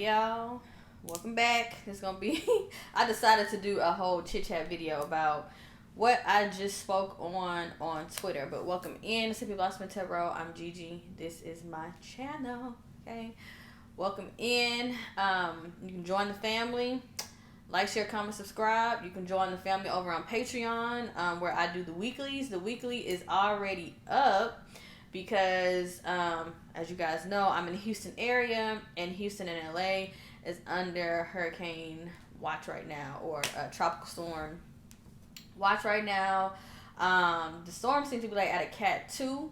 Hey y'all, welcome back. It's gonna be I decided to do a whole chit chat video about what I just spoke on Twitter. But welcome in Simply Blossoming. I'm Gigi. This is my channel. Okay, welcome in. You can join the family. Like, share, comment, subscribe. You can join the family over on Patreon, where I do the weeklies. The weekly is already up because, as you guys know, I'm in the Houston area, and Houston and LA is under hurricane watch right now, or tropical storm watch right now. The storm seems to be like at a Cat 2,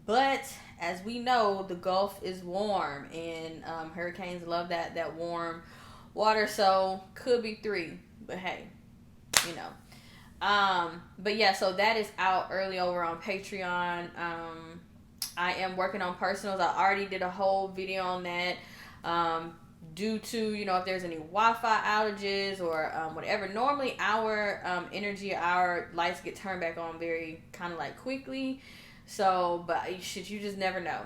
but as we know, the Gulf is warm, and hurricanes love that warm water, so could be 3, but hey, you know. But yeah, so that is out early over on Patreon. I am working on personals. I already did a whole video on that. Due to, if there's any Wi-Fi outages or whatever. Normally our energy, our lights get turned back on very kind of like quickly. So, but you just never know.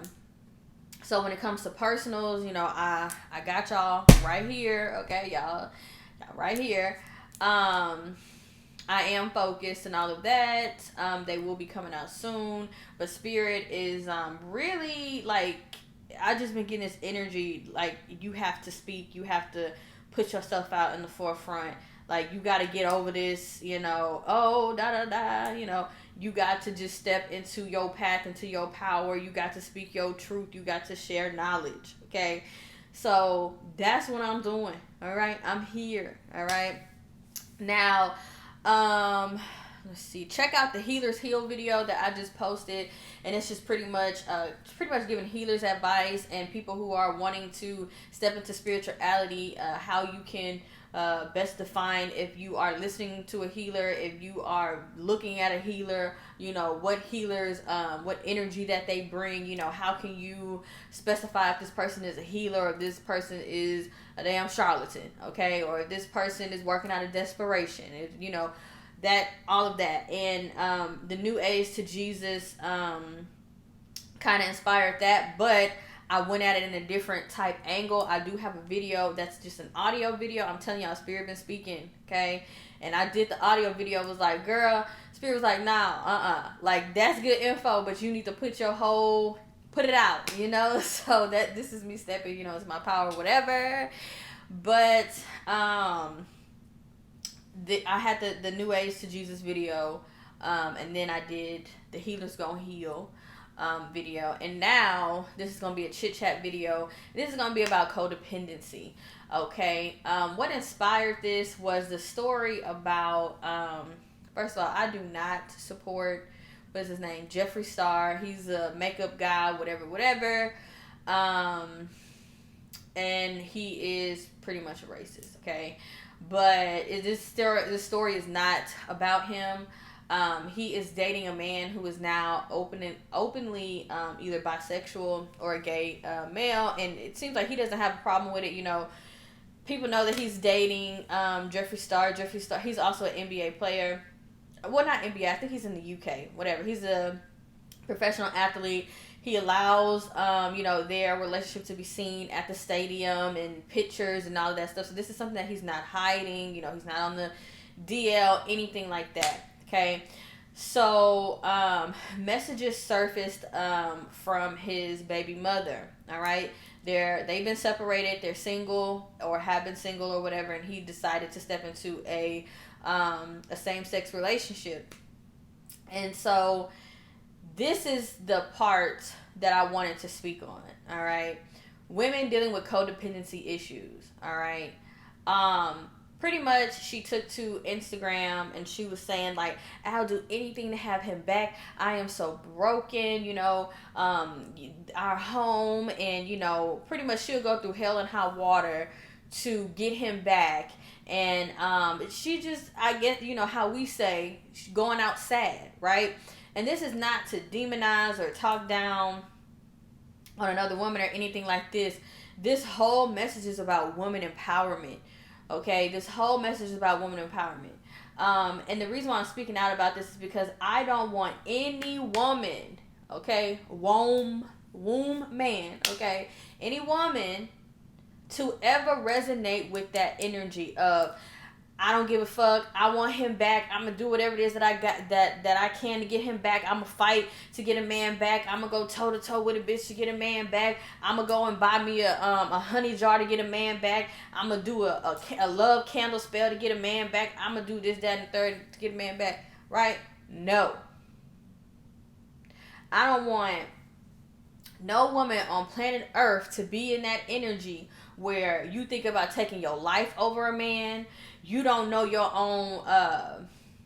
So when it comes to personals, I got y'all right here. Okay, y'all right here. I am focused and all of that. They will be coming out soon. But Spirit is really like, I just been getting this energy, like, you have to speak, you have to put yourself out in the forefront. Like, you got to get over this, you got to just step into your path, into your power. You got to speak your truth. You got to share knowledge, okay? So that's what I'm doing, all right? I'm here, all right? Now, let's see, check out the Healers Heal video that I just posted, and it's just pretty much giving healers advice and people who are wanting to step into spirituality, how you can best define if you are listening to a healer, if you are looking at a healer, what healers, what energy that they bring, how can you specify if this person is a healer or if this person is a damn charlatan, okay, or if this person is working out of desperation, that, all of that. And the New Age to Jesus kind of inspired that, but I went at it in a different type angle. I do have a video that's just an audio video. I'm telling y'all, Spirit been speaking, okay? And I did the audio video. It was like, girl, Spirit was like, nah, like, that's good info, but you need to put it out, So that, this is me stepping, it's my power, whatever. But I had the New Age to Jesus video, and then I did the Healers Gonna Heal video, and now this is gonna be a chit chat video. This is gonna be about codependency. Okay, what inspired this was the story about. First of all, I do not support, what's his name, Jeffree Star. He's a makeup guy, whatever. And he is pretty much a racist. Okay. But this story is not about him. He is dating a man who is now openly either bisexual or a gay male, and it seems like he doesn't have a problem with it. People know that he's dating Jeffree Star. Jeffree Star, he's also an NBA player. Well, not NBA. I think he's in the UK. Whatever. He's a professional athlete. He allows, their relationship to be seen at the stadium and pictures and all of that stuff. So this is something that he's not hiding. He's not on the DL, anything like that. Okay. So, messages surfaced from his baby mother. All right. They've been separated. They're single or have been single or whatever. And he decided to step into a same-sex relationship. And so this is the part that I wanted to speak on, all right? Women dealing with codependency issues, all right? Pretty much she took to Instagram and she was saying, like, I'll do anything to have him back. I am so broken, our home, and, pretty much she'll go through hell and high water to get him back. And she just, I guess, how we say, going out sad, right? And this is not to demonize or talk down on another woman or anything like this. This whole message is about woman empowerment. Okay? This whole message is about woman empowerment. And the reason why I'm speaking out about this is because I don't want any woman, okay, womb man, okay, any woman to ever resonate with that energy of, I don't give a fuck, I want him back, I'm gonna do whatever it is that I got that I can to get him back, I'm gonna fight to get a man back, I'm gonna go toe to toe with a bitch to get a man back, I'm gonna go and buy me a honey jar to get a man back, I'm gonna do a love candle spell to get a man back, I'm gonna do this, that, and the third to get a man back, right? No. I don't want no woman on planet Earth to be in that energy where you think about taking your life over a man. You don't know your own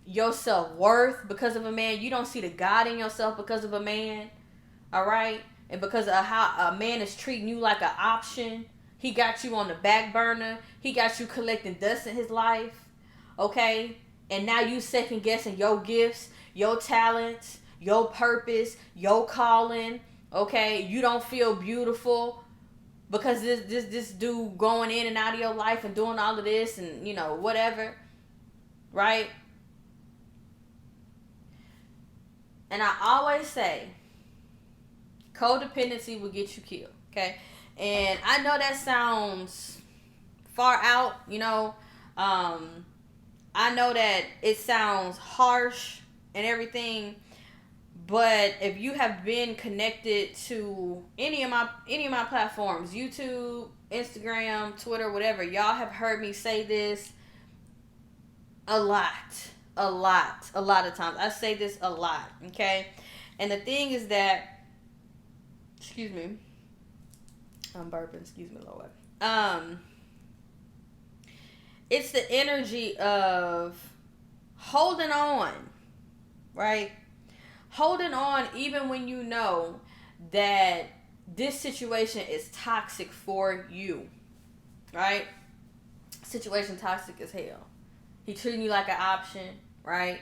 your self-worth because of a man. You don't see the God in yourself because of a man. All right? And because of how a man is treating you like an option. He got you on the back burner. He got you collecting dust in his life. Okay? And now you second guessing your gifts, your talents, your purpose, your calling. Okay? You don't feel beautiful because this dude going in and out of your life and doing all of this and, you know, whatever. Right? And I always say, codependency will get you killed. Okay? And I know that sounds far out, you know. I know that it sounds harsh and everything. But if you have been connected to any of my platforms, YouTube, Instagram, Twitter, whatever, y'all have heard me say this a lot of times. I say this a lot, okay? And the thing is that, excuse me, I'm burping, excuse me, Lord. It's the energy of holding on, right? Holding on even when you know that this situation is toxic for you, right? Situation toxic as hell. He treating you like an option, right?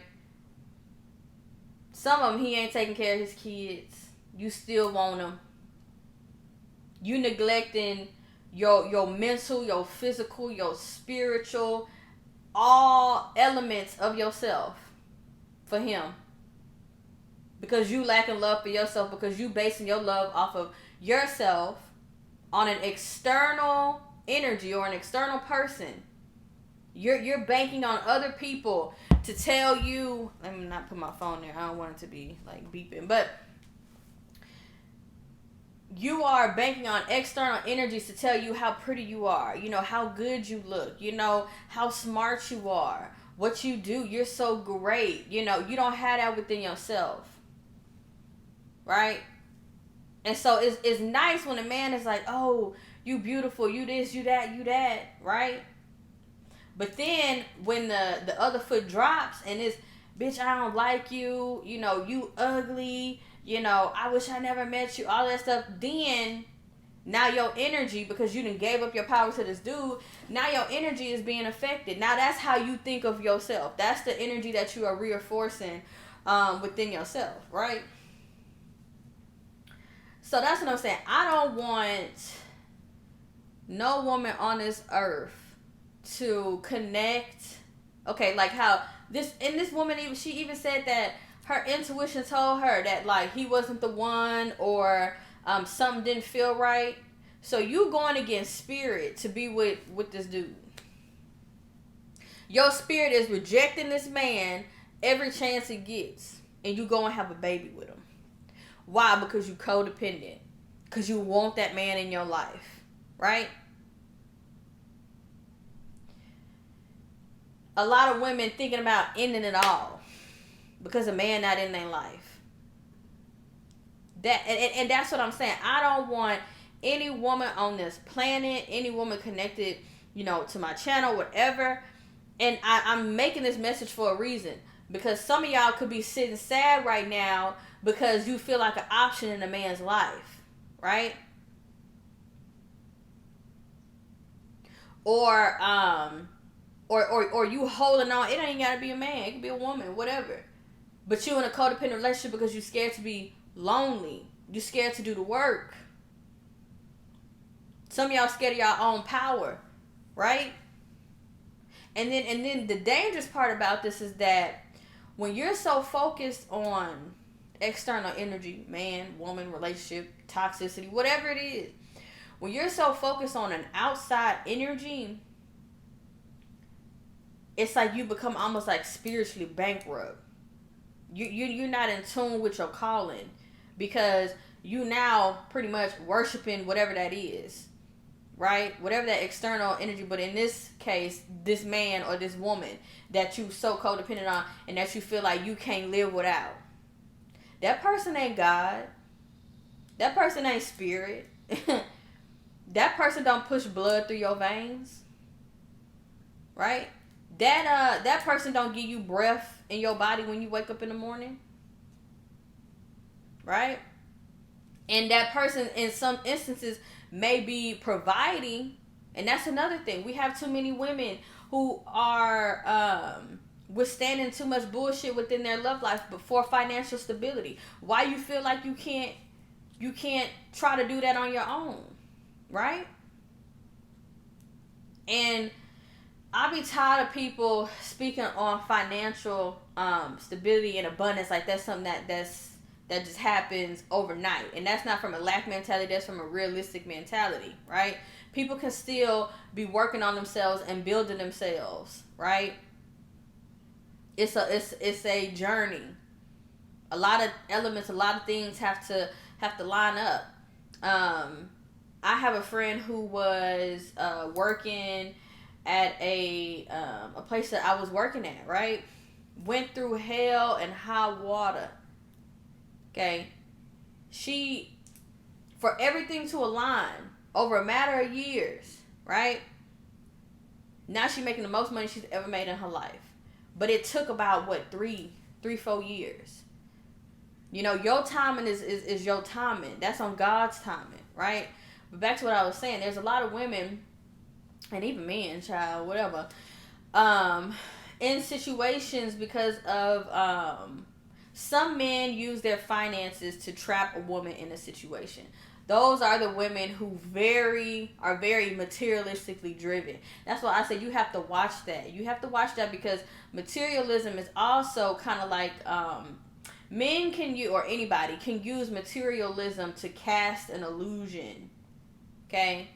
Some of them, he ain't taking care of his kids. You still want him. You neglecting your mental, your physical, your spiritual, all elements of yourself for him. Because you lacking love for yourself, because you basing your love off of yourself on an external energy or an external person. You're banking on other people to tell you, let me not put my phone there, I don't want it to be like beeping, but you are banking on external energies to tell you how pretty you are, you know, how good you look, you know, how smart you are, what you do, you're so great, you know, you don't have that within yourself. Right? And so it's nice when a man is like, oh, you beautiful, you this, you that, right? But then when the other foot drops and it's, bitch, I don't like you, you know, you ugly, you know, I wish I never met you, all that stuff, then now your energy, because you done gave up your power to this dude, now your energy is being affected. Now that's how you think of yourself. That's the energy that you are reinforcing within yourself, right? So that's what I'm saying. I don't want no woman on this earth to connect. Okay, like how this woman she even said that her intuition told her that like he wasn't the one or something didn't feel right. So you going against spirit to be with this dude. Your spirit is rejecting this man every chance it gets, and you go and have a baby with him. Why? Because you codependent. Because you want that man in your life. Right? A lot of women thinking about ending it all. Because a man not in their life. And that's what I'm saying. I don't want any woman on this planet, any woman connected, you know, to my channel, whatever. And I'm making this message for a reason. Because some of y'all could be sitting sad right now because you feel like an option in a man's life, right? Or you holding on. It ain't gotta be a man. It could be a woman, whatever. But you in a codependent relationship because you're scared to be lonely. You're scared to do the work. Some of y'all scared of your own power, right? And then the dangerous part about this is that when you're so focused on external energy, man, woman, relationship, toxicity, whatever it is, when you're so focused on an outside energy, it's like you become almost like spiritually bankrupt. You're not in tune with your calling, because you now pretty much worshiping whatever that is, right? Whatever that external energy. But in this case, this man or this woman that you so codependent on and that you feel like you can't live without. That person ain't God. That person ain't spirit. That person don't push blood through your veins, right? That person don't give you breath in your body when you wake up in the morning, right? And that person in some instances may be providing, and that's another thing. We have too many women who are withstanding too much bullshit within their love life, but for financial stability. Why you feel like you can't try to do that on your own, right? And I be tired of people speaking on financial stability and abundance like that's something that just happens overnight. And that's not from a lack mentality, that's from a realistic mentality, right? People can still be working on themselves and building themselves, right? It's a journey. A lot of elements, a lot of things have to line up. I have a friend who was working at a place that I was working at, right? Went through hell and high water. Okay. She, for everything to align over a matter of years, right? Now she's making the most money she's ever made in her life. But it took about, 4 years. You know, your timing is your timing. That's on God's timing, right? But back to what I was saying, there's a lot of women, and even men, child, whatever, in situations because of some men use their finances to trap a woman in a situation. Those are the women who are very materialistically driven. That's why I say you have to watch that. You have to watch that, because materialism is also kind of like men can use, or anybody can use materialism to cast an illusion. Okay?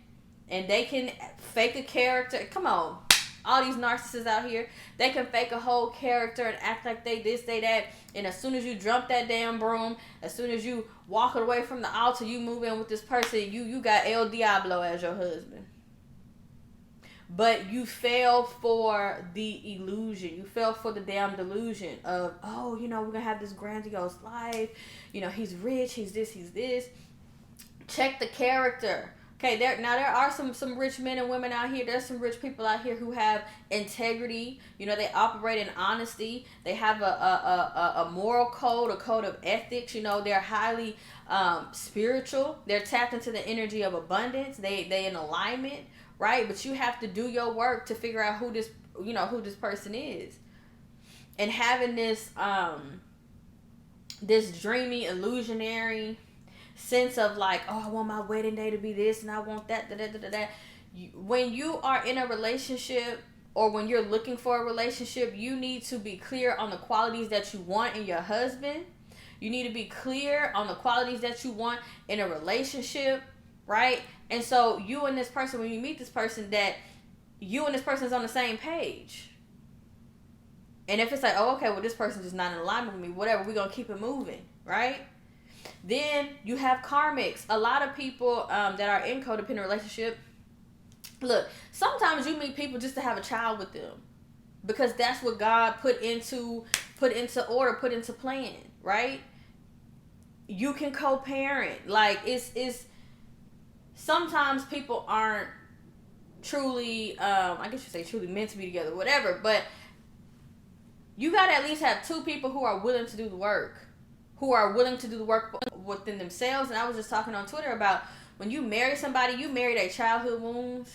And they can fake a character. Come on. All these narcissists out here, they can fake a whole character and act like they this, they that. And as soon as you jump that damn broom, as soon as you walk away from the altar, you move in with this person, you got El Diablo as your husband. But you fell for the illusion. You fell for the damn delusion of, oh, we're going to have this grandiose life. He's rich, he's this, he's this. Check the character. Okay, there are some rich men and women out here. There's some rich people out here who have integrity. They operate in honesty. They have a moral code, a code of ethics. They're highly spiritual. They're tapped into the energy of abundance. They in alignment, right? But you have to do your work to figure out who this person is. And having this dreamy, illusionary sense of like, oh, I want my wedding day to be this and I want that. When you are in a relationship, or when you're looking for a relationship, you need to be clear on the qualities that you want in your husband. You need to be clear on the qualities that you want in a relationship, right? And so you and this person, when you meet this person, that you and this person is on the same page. And if it's like, oh, okay, well, this person is not in alignment with me, whatever, we're going to keep it moving, right? Then you have karmics. A lot of people that are in codependent relationship, look, sometimes you meet people just to have a child with them, because that's what God put into order, put into plan, right? You can co-parent. Like it's sometimes people aren't truly, I guess you say truly meant to be together, whatever. But you gotta at least have two people who are willing to do the work. Who are willing to do the work within themselves. And I was just talking on Twitter about, when you marry somebody, you marry their childhood wounds.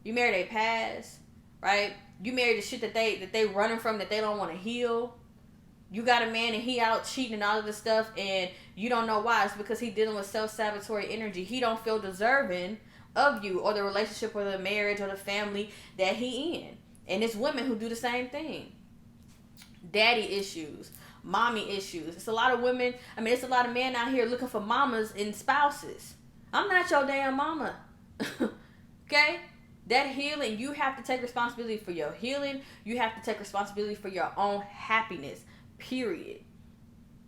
You marry their past, right? You marry the shit that they running from, that they don't want to heal. You got a man and he out cheating and all of this stuff, and you don't know why. It's because he dealing with self-sabotatory energy. He don't feel deserving of you, or the relationship, or the marriage, or the family that he in. And it's women who do the same thing. Daddy issues. Mommy issues. It's a lot of women. It's a lot of men out here looking for mamas and spouses. I'm not your damn mama. Okay? That healing, you have to take responsibility for your healing. You have to take responsibility for your own happiness. Period.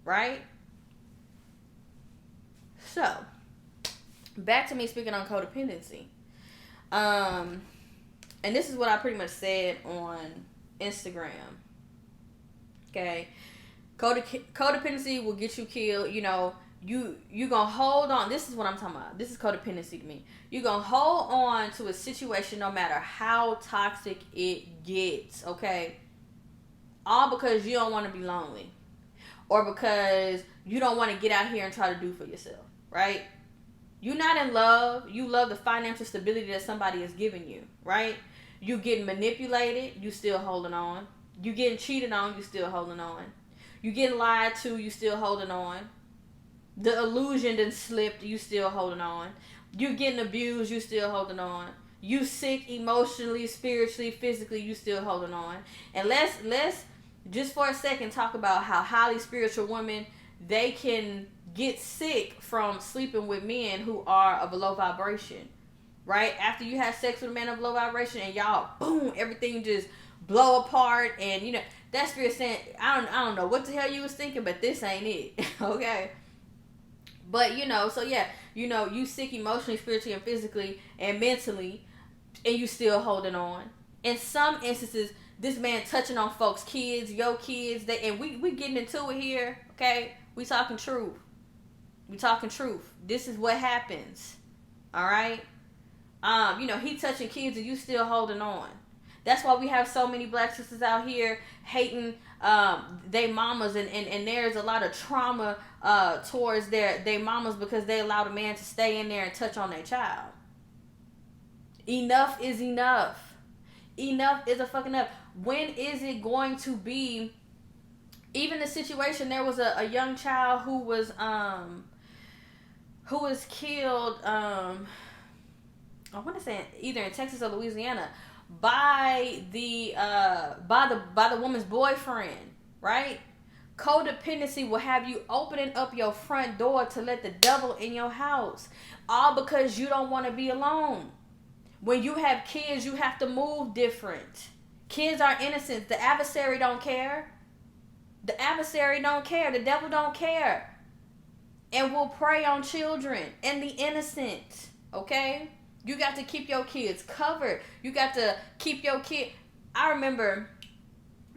Right? So, back to me speaking on codependency. And this is what I pretty much said on Instagram. Okay? Codependency will get you killed. You know, you gonna hold on. This is what I'm talking about. This is codependency to me. You gonna hold on to a situation no matter how toxic it gets. Okay? All because you don't want to be lonely, or because you don't want to get out here and try to do for yourself. Right? You're not in love. You love the financial stability that somebody is giving you. Right? You getting manipulated. You still holding on. You getting cheated on. You still holding on. You getting lied to. You still holding on. The illusion done slipped. You still holding on. You getting abused. You still holding on. You sick emotionally, spiritually, physically. You still holding on. And let's just for a second talk about how highly spiritual women, they can get sick from sleeping with men who are of a low vibration. Right? After you have sex with a man of low vibration and y'all, boom, everything just blow apart, and you know, that spirit saying, I don't know what the hell you was thinking, but this ain't it. Okay? But you know, so yeah, you know, you sick emotionally, spiritually, and physically, and mentally, and you still holding on. In some instances, this man touching on folks' kids, your kids, and we getting into it here, okay? We talking truth. We talking truth. This is what happens. Alright? You know, he touching kids and you still holding on. That's why we have so many black sisters out here hating they mamas, and there's a lot of trauma towards their mamas because they allowed a man to stay in there and touch on their child. Enough is enough. Enough is a fucking enough. When is it going to be? Even the situation, there was a young child who was killed, I want to say either in Texas or Louisiana, by the woman's boyfriend, right? Codependency will have you opening up your front door to let the devil in your house, all because you don't want to be alone. When you have kids, you have to move different. Kids are innocent. The adversary don't care. The adversary don't care. The devil don't care. And will prey on children and the innocent. Okay? You got to keep your kids covered. You got to keep your kid. I remember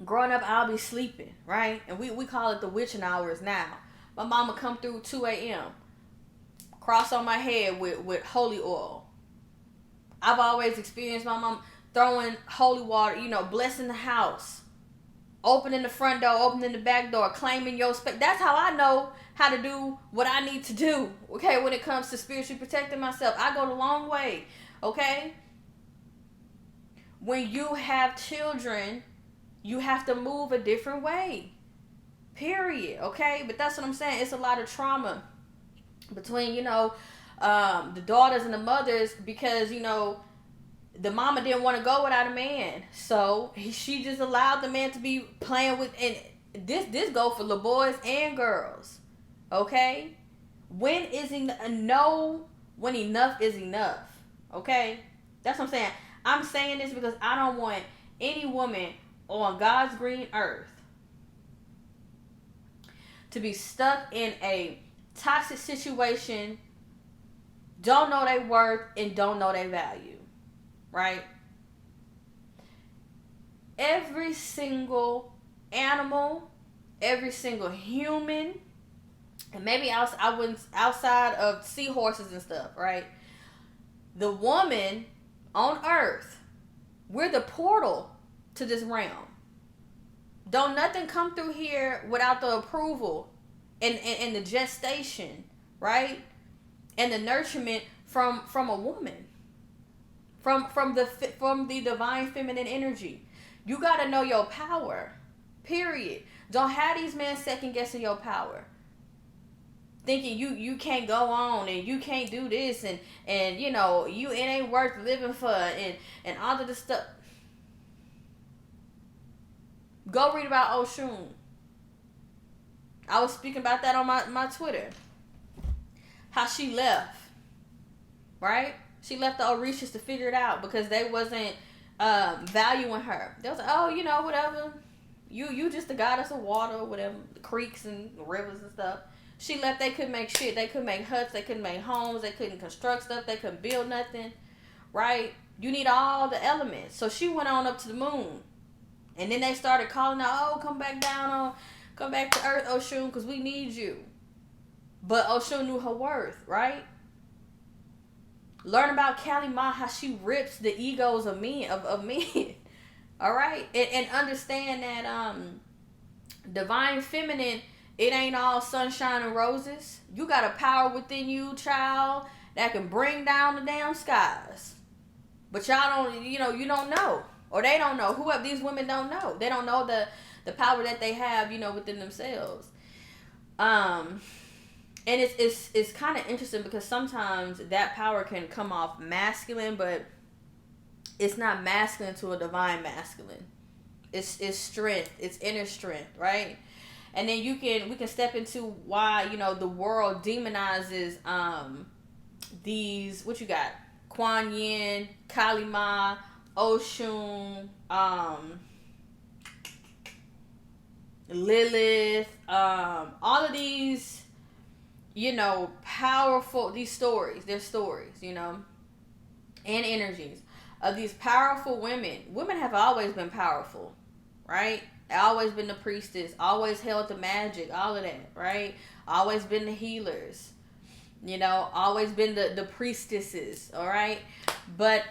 growing up, I'll be sleeping, right? And we call it the witching hours now. My mama come through 2 a.m. Cross on my head with holy oil. I've always experienced my mom throwing holy water, you know, blessing the house. Opening the front door, opening the back door, claiming your space. That's how I know how to do what I need to do. Okay, when it comes to spiritually protecting myself, I go the long way. Okay? When you have children, you have to move a different way. Period. Okay? But that's what I'm saying. It's a lot of trauma between, you know, the daughters and the mothers, because, you know, the mama didn't want to go without a man, so she just allowed the man to be playing with. And this go for little boys and girls. Okay, when is when enough is enough? Okay, that's what I'm saying. I'm saying this because I don't want any woman on God's green earth to be stuck in a toxic situation, don't know their worth, and don't know their value. Right? Every single animal, every single human, and maybe outside of seahorses and stuff, right? The woman on earth, we're the portal to this realm. Don't nothing come through here without the approval and the gestation, right? And the nurturement from a woman. From the divine feminine energy. You got to know your power. Period. Don't have these men second guessing your power. Thinking you can't go on and you can't do this and you know, it ain't worth living for and all of this stuff. Go read about Oshun. I was speaking about that on my Twitter. How she left. Right? She left the Orishas to figure it out because they wasn't valuing her. They was like, oh, whatever. You just the goddess of water or whatever, the creeks and rivers and stuff. She left. They couldn't make shit. They couldn't make huts. They couldn't make homes. They couldn't construct stuff. They couldn't build nothing. Right? You need all the elements. So she went on up to the moon. And then they started calling out, oh, come back to Earth, Oshun, because we need you. But Oshun knew her worth, right? Learn about Kali Ma, how she rips the egos of men, of men. All right? And understand that divine feminine, it ain't all sunshine and roses. You got a power within you, child, that can bring down the damn skies. But y'all don't, you don't know. Or they don't know. Whoever, these women don't know. They don't know the power that they have, within themselves. And it's kind of interesting because sometimes that power can come off masculine, but it's not masculine to a divine masculine. It's strength. It's inner strength, right? And then we can step into why, the world demonizes these, what you got? Kuan Yin, Kali Ma, Oshun, Lilith, all of these, powerful, these stories, they're stories, and energies of these powerful women. Women have always been powerful, right? Always been the priestess, always held the magic, all of that, right? Always been the healers, always been the priestesses, all right? But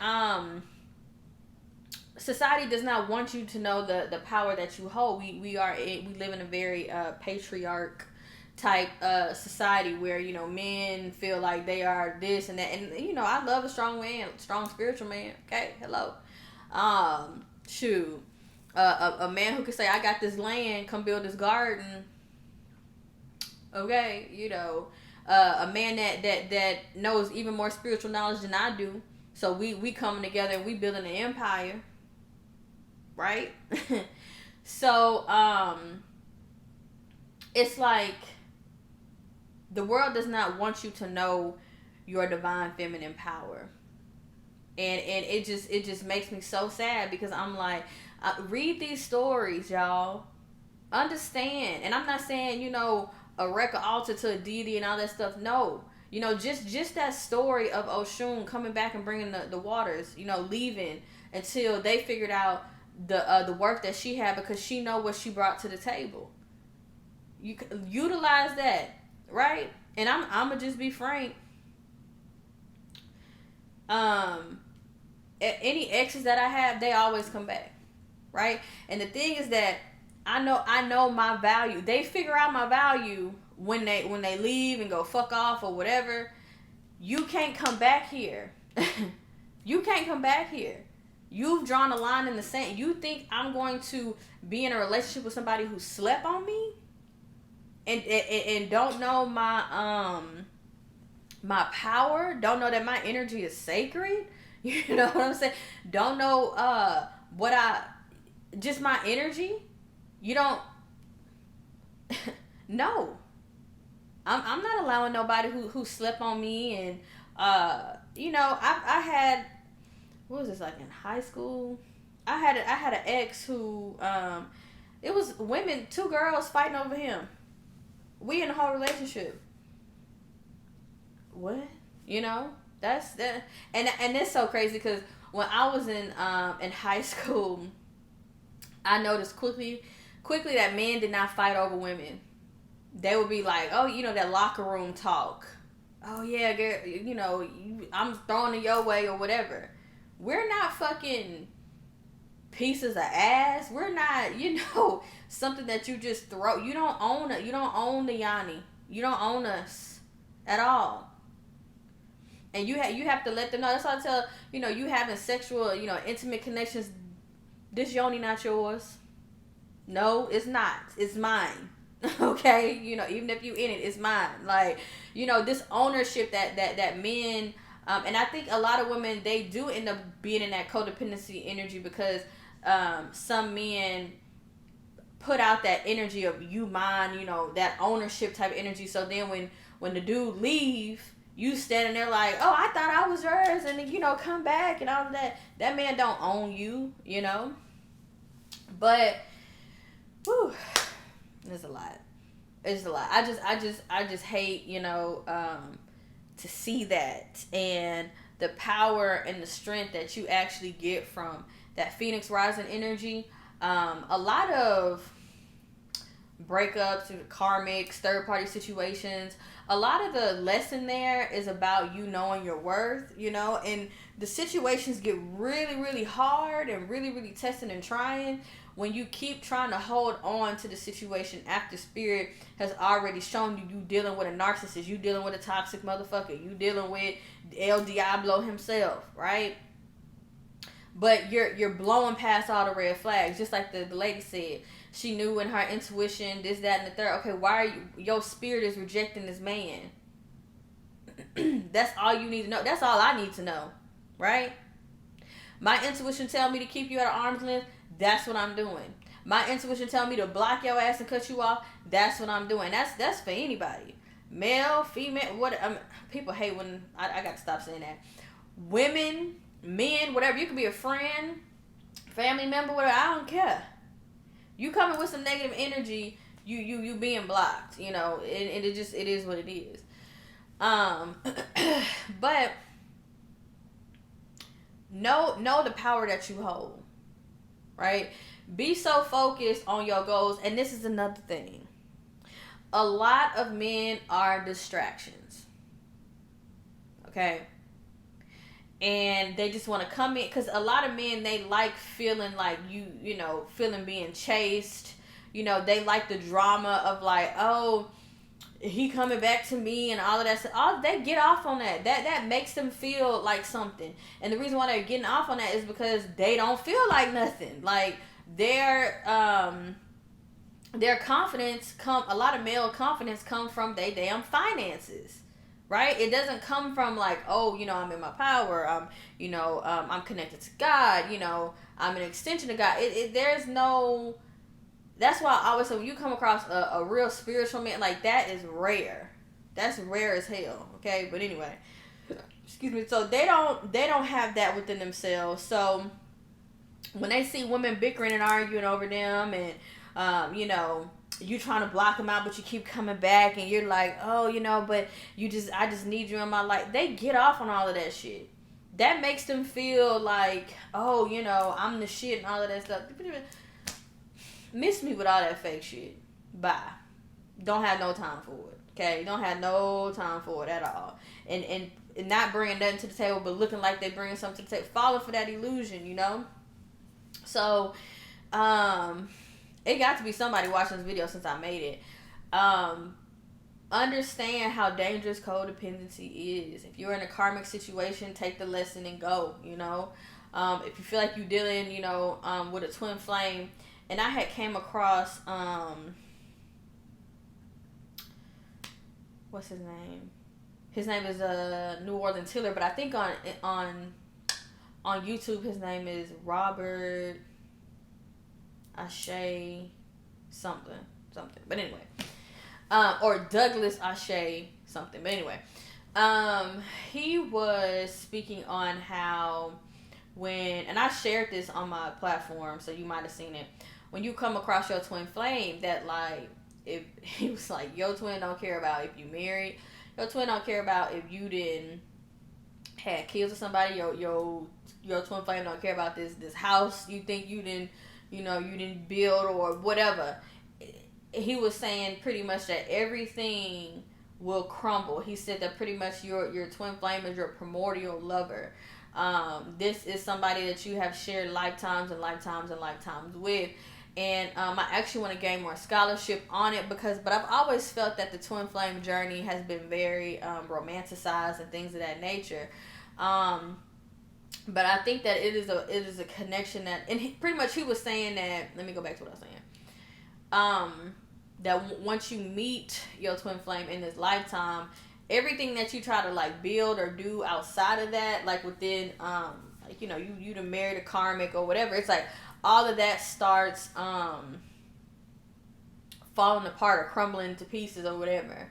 society does not want you to know the power that you hold. We live in a very patriarch type society where men feel like they are this and that, and I love a strong man, strong spiritual man. Okay, hello. Shoot, a man who can say, I got this land, come build this garden. Okay, a man that knows even more spiritual knowledge than I do. So we coming together and we building an empire, right? So it's like the world does not want you to know your divine feminine power, and it just makes me so sad because I'm like, read these stories, y'all. Understand, and I'm not saying erect an altar to a deity and all that stuff. No. Just that story of Oshun coming back and bringing the waters, leaving until they figured out the work that she had because she know what she brought to the table. You utilize that, right? And I'm gonna just be frank. Any exes that I have, they always come back, right? And the thing is that I know my value. They figure out my value when they leave and go fuck off or whatever. You can't come back here. You can't come back here. You've drawn a line in the sand. You think I'm going to be in a relationship with somebody who slept on me and don't know my my power, don't know that my energy is sacred? You know what I'm saying? Don't know just my energy? You don't no. I'm not allowing nobody who slept on me. And I had, what was this, like in high school? I had an ex who it was women, 2 girls fighting over him. We in a whole relationship. What? That's that. And it's so crazy because when I was in high school, I noticed quickly that men did not fight over women. They would be like, oh, that locker room talk. Oh, yeah, girl, I'm throwing it your way or whatever. We're not fucking pieces of ass. We're not, something that you just throw. You don't own it. You don't own the Yanni. You don't own us at all. And you have to let them know. That's why I tell, you having sexual, intimate connections. This yoni not yours. No, it's not. It's mine. Okay, even if you in it, it's mine. Like, this ownership that men, and I think a lot of women, they do end up being in that codependency energy because some men put out that energy of you mine, that ownership type energy. So then when the dude leave, You standing there like, oh, I thought I was yours, and then, come back and all of that. That man don't own you, But, whew, there's a lot. It's a lot. I just hate, to see that, and the power and the strength that you actually get from that Phoenix rising energy. A lot of breakups, karmics, third party situations, a lot of the lesson there is about you knowing your worth, and the situations get really, really hard and really, really testing and trying when you keep trying to hold on to the situation after spirit has already shown you dealing with a narcissist, you dealing with a toxic motherfucker, you dealing with El Diablo himself, right? But you're blowing past all the red flags, just like the lady said. She knew in her intuition, this, that, and the third. Okay, why are your spirit is rejecting this man? That's all you need to know. That's all I need to know, right? My intuition tell me to keep you at arm's length. That's what I'm doing. My intuition tell me to block your ass and cut you off. That's what I'm doing. That's for anybody, male, female. People hate when I got to stop saying that. Women, men, whatever. You could be a friend, family member, whatever. I don't care. You coming with some negative energy, you being blocked, and it is what it is. But know the power that you hold, right? Be so focused on your goals, and this is another thing. A lot of men are distractions, okay? And they just want to come in, because a lot of men, they like feeling like feeling being chased. They like the drama of like, oh, he coming back to me and all of that stuff. They get off on that. That makes them feel like something. And the reason why they're getting off on that is because they don't feel like nothing. Like their confidence a lot of male confidence come from their damn finances. Right? It doesn't come from like, oh, I'm in my power. I'm connected to God. I'm an extension of God. There's no. That's why I always say when you come across a real spiritual man, like that is rare. That's rare as hell. Okay, but anyway, excuse me. So they don't have that within themselves. So when they see women bickering and arguing over them, and you trying to block them out, but you keep coming back, and you're like, oh, but I just need you in my life. They get off on all of that shit. That makes them feel like, oh, I'm the shit and all of that stuff. Miss me with all that fake shit. Bye. Don't have no time for it. Okay? Don't have no time for it at all. And not bringing nothing to the table, but looking like they bringing something to the table. Falling for that illusion, So, it got to be somebody watching this video since I made it. Understand how dangerous codependency is. If you're in a karmic situation, take the lesson and go, If you feel like you're dealing, with a twin flame. And I had came across, what's his name? His name is New Orleans Tiller, but I think on YouTube his name is Robert Ashe something. But anyway. Or Douglas Ashe something. But anyway. He was speaking on how and I shared this on my platform, so you might have seen it. When you come across your twin flame, that like, if he was like, your twin don't care about if you married, your twin don't care about if you didn't had kids with somebody, your twin flame don't care about this house you think you didn't you didn't build or whatever. He was saying pretty much that everything will crumble. He said that pretty much your twin flame is your primordial lover. This is somebody that you have shared lifetimes and lifetimes and lifetimes with. And I actually want to gain more scholarship on it but I've always felt that the twin flame journey has been very romanticized and things of that nature. But I think that it is a connection that, and pretty much he was saying that, let me go back to what I was saying. That once you meet your twin flame in this lifetime, everything that you try to like build or do outside of that, like within, like, you done married a karmic or whatever, it's like all of that starts falling apart or crumbling to pieces or whatever.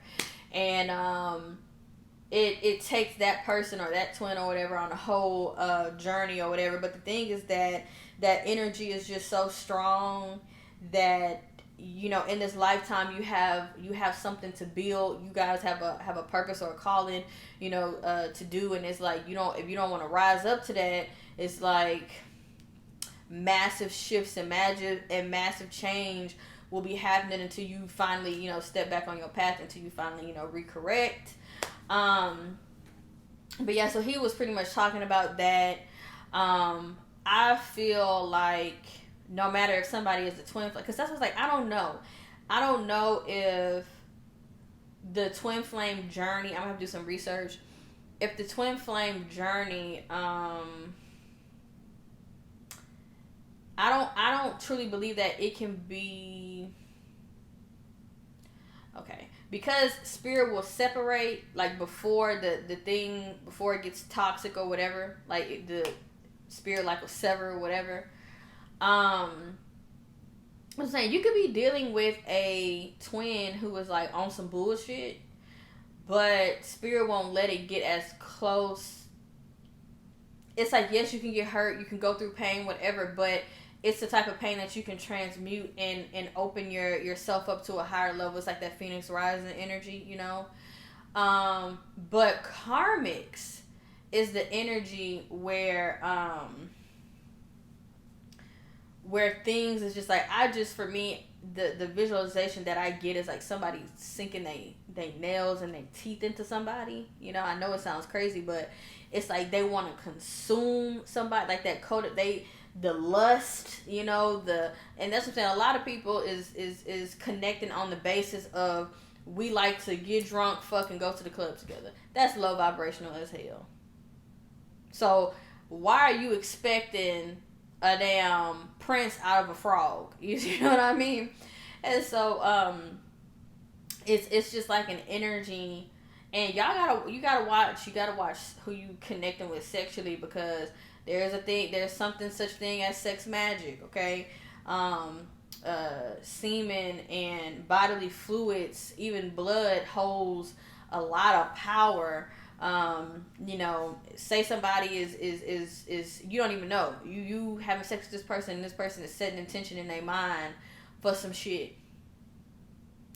And it takes that person or that twin or whatever on a whole journey or whatever. But the thing is that that energy is just so strong that, you know, in this lifetime you have something to build. You guys have a purpose or a calling, you know, to do. And it's like, you know, if you don't want to rise up to that, it's like massive shifts and massive change will be happening until you finally, you know, step back on your path, until you finally, you know, recorrect. But yeah, so he was pretty much talking about that. I feel like no matter if somebody is a twin flame, because that's what's like, I don't know if the twin flame journey, I'm gonna have to do some research, if the twin flame journey, I don't truly believe that it can be okay, because spirit will separate like before the thing, before it gets toxic or whatever, like the spirit like will sever or whatever. I'm saying you could be dealing with a twin who is like on some bullshit, but spirit won't let it get as close. It's like, yes, you can get hurt, you can go through pain, whatever, but it's the type of pain that you can transmute and open yourself up to a higher level. It's like that Phoenix rising energy, you know. But karmics is the energy where things is just like, for me, the visualization that I get is like somebody sinking they nails and their teeth into somebody. You know, I know it sounds crazy, but it's like they want to consume somebody, like that the lust, you know, and that's what I'm saying. A lot of people is connecting on the basis of, we like to get drunk, fuck, and go to the club together. That's low vibrational as hell. So why are you expecting a damn prince out of a frog? You know what I mean? And so it's just like an energy, and you gotta watch who you connecting with sexually, because there's something such thing as sex magic, okay? Semen and bodily fluids, even blood, holds a lot of power. You know, say somebody is you don't even know, you having sex with this person, and this person is setting intention in their mind for some shit,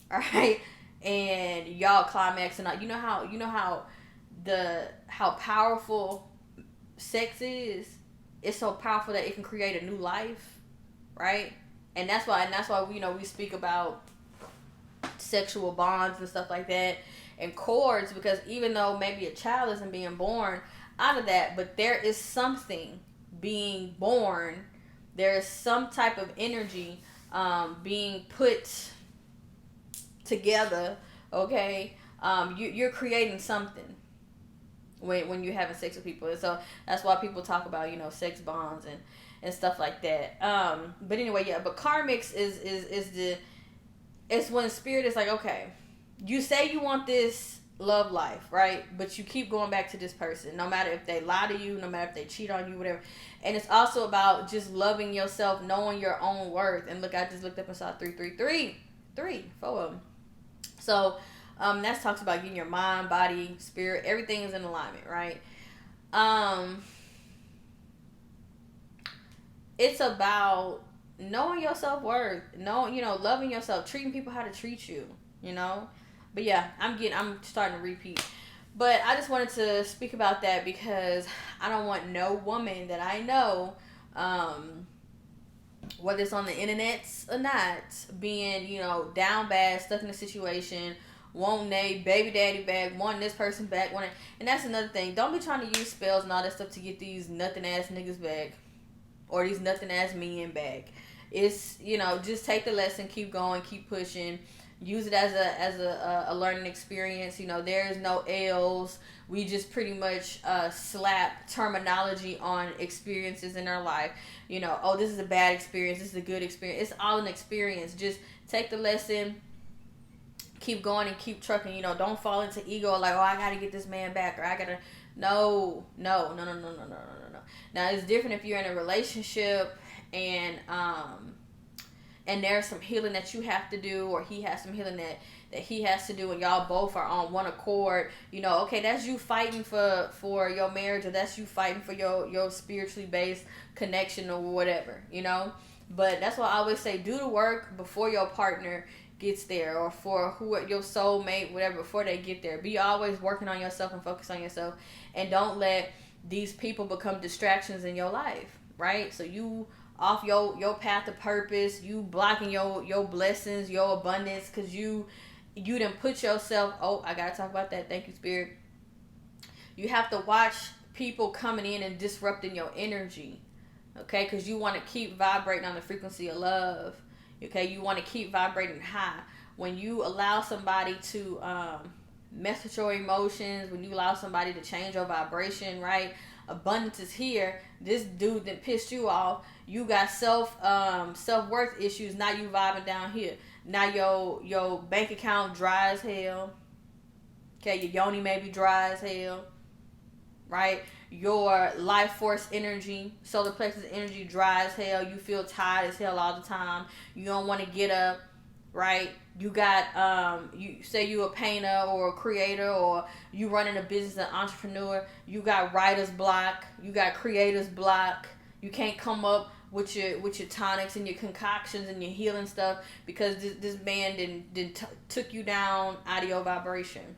all right, and y'all climax, and you know how how powerful sex is. It's so powerful that it can create a new life, right? And that's why you know, we speak about sexual bonds and stuff like that, and cords, because even though maybe a child isn't being born out of that, but there is something being born. There is some type of energy being put together, okay? You're creating something when you're having sex with people. And so that's why people talk about, you know, sex bonds and stuff like that. But anyway, yeah, but karmics it's when spirit is like, okay, you say you want this love life, right? But you keep going back to this person, no matter if they lie to you, no matter if they cheat on you, whatever. And it's also about just loving yourself, knowing your own worth. And look, I just looked up and saw 333 4 of them. So that talks about getting your mind, body, spirit, everything is in alignment, right? It's about knowing your self-worth, loving yourself, treating people how to treat you, you know. But yeah, I'm starting to repeat, but I just wanted to speak about that because I don't want no woman that I know, whether it's on the internet or not, being, you know, down bad, stuck in a situation, wanting a baby daddy back, wanting this person back, and that's another thing. Don't be trying to use spells and all that stuff to get these nothing ass niggas back, or these nothing ass men back. It's, you know, just take the lesson, keep going, keep pushing, use it as a learning experience. You know, there's no L's. We just pretty much slap terminology on experiences in our life. You know, oh, this is a bad experience, this is a good experience. It's all an experience. Just take the lesson, keep going, and keep trucking. You know, don't fall into ego like, oh, I gotta get this man back, or I gotta. No. Now it's different if you're in a relationship and and there's some healing that you have to do, or he has some healing that he has to do, and y'all both are on one accord, you know, okay, that's you fighting for your marriage, or that's you fighting for your spiritually based connection or whatever, you know. But that's why I always say, do the work before your partner gets there, or for who your soulmate, whatever, before they get there. Be always working on yourself and focus on yourself, and don't let these people become distractions in your life, right? So you off your path of purpose, you blocking your blessings, your abundance, because you didn't put yourself. Oh, I gotta talk about that. Thank you, Spirit. You have to watch people coming in and disrupting your energy, okay? Because you want to keep vibrating on the frequency of love, okay? You want to keep vibrating high. When you allow somebody to mess with your emotions, when you allow somebody to change your vibration, right? Abundance is here. This dude that pissed you off, you got self-worth issues. Now you vibing down here. Now your bank account dry as hell. Okay, your yoni may be dry as hell, right? Your life force energy, solar plexus energy, dry as hell. You feel tired as hell all the time. You don't want to get up, right? You got you say you a painter or a creator, or you running a business, an entrepreneur. You got writer's block. You got creator's block. You can't come up with your tonics and your concoctions and your healing stuff because this man didn't took you down out of your vibration,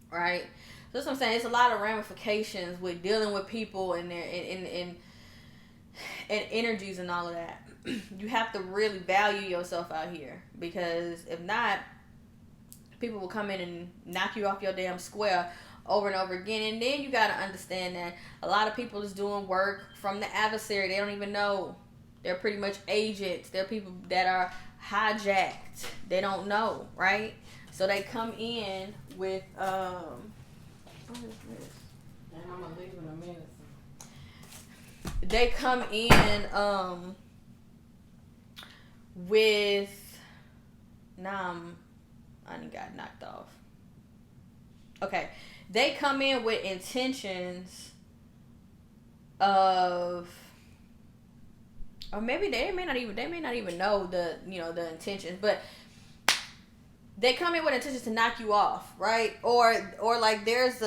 right? So that's what I'm saying. It's a lot of ramifications with dealing with people and their and energies and all of that. You have to really value yourself out here, because if not, people will come in and knock you off your damn square over and over again. And then you got to understand that a lot of people is doing work from the adversary. They don't even know. They're pretty much agents. They're people that are hijacked. They don't know, right? So they come in with what is this? And I'm gonna leave in a minute. They come in with I done got knocked off. Okay. They come in with intentions of, or maybe they may not even know the intentions, but they come in with intentions to knock you off, right? Or like there's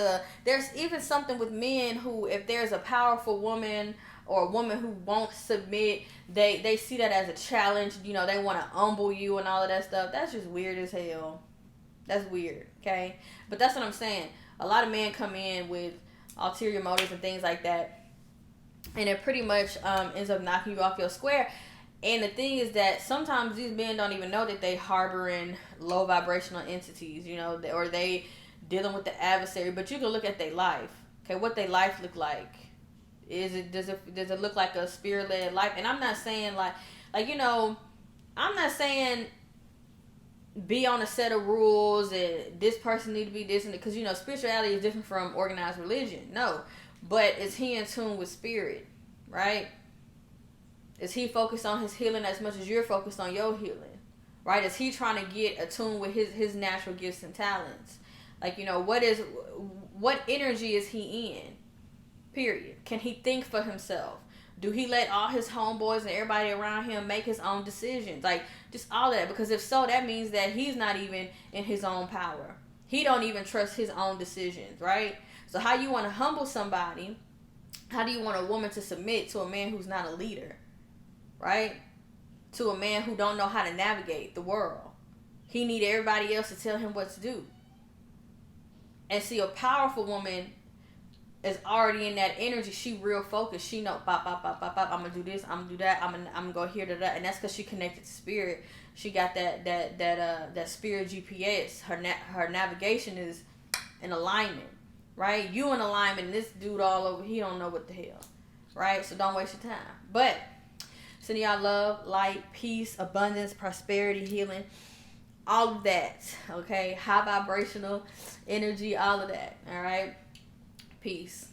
even something with men who, if there's a powerful woman or a woman who won't submit, they see that as a challenge. You know, they want to humble you and all of that stuff. That's just weird as hell. That's weird, okay? But that's what I'm saying. A lot of men come in with ulterior motives and things like that, and it pretty much ends up knocking you off your square. And the thing is that sometimes these men don't even know that they harboring low vibrational entities, you know, or they dealing with the adversary. But you can look at their life. Okay, what their life look like? Does it look like a spirit led life? And I'm not saying like you know, I'm not saying be on a set of rules and this person need to be this and because you know spirituality is different from organized religion. No, but is he in tune with spirit, right? Is he focused on his healing as much as you're focused on your healing? Right? Is he trying to get attuned with his natural gifts and talents? Like, you know, what energy is he in? Period. Can he think for himself? Do he let all his homeboys and everybody around him make his own decisions? Like, just all that. Because if so, that means that he's not even in his own power. He don't even trust his own decisions, right? So how you want to humble somebody? How do you want a woman to submit to a man who's not a leader? Right? To a man who don't know how to navigate the world. He need everybody else to tell him what to do. And see, a powerful woman is already in that energy. She real focused. She know, pop, pop, pop, pop, pop. I'm gonna do this. I'm gonna do that. I'm gonna go here to that. And that's because she connected to spirit. She got that spirit GPS. Her navigation is in alignment, right? You in alignment. This dude all over. He don't know what the hell, right? So don't waste your time. But sending y'all love, light, peace, abundance, prosperity, healing, all of that. Okay, high vibrational energy, all of that. All right, peace.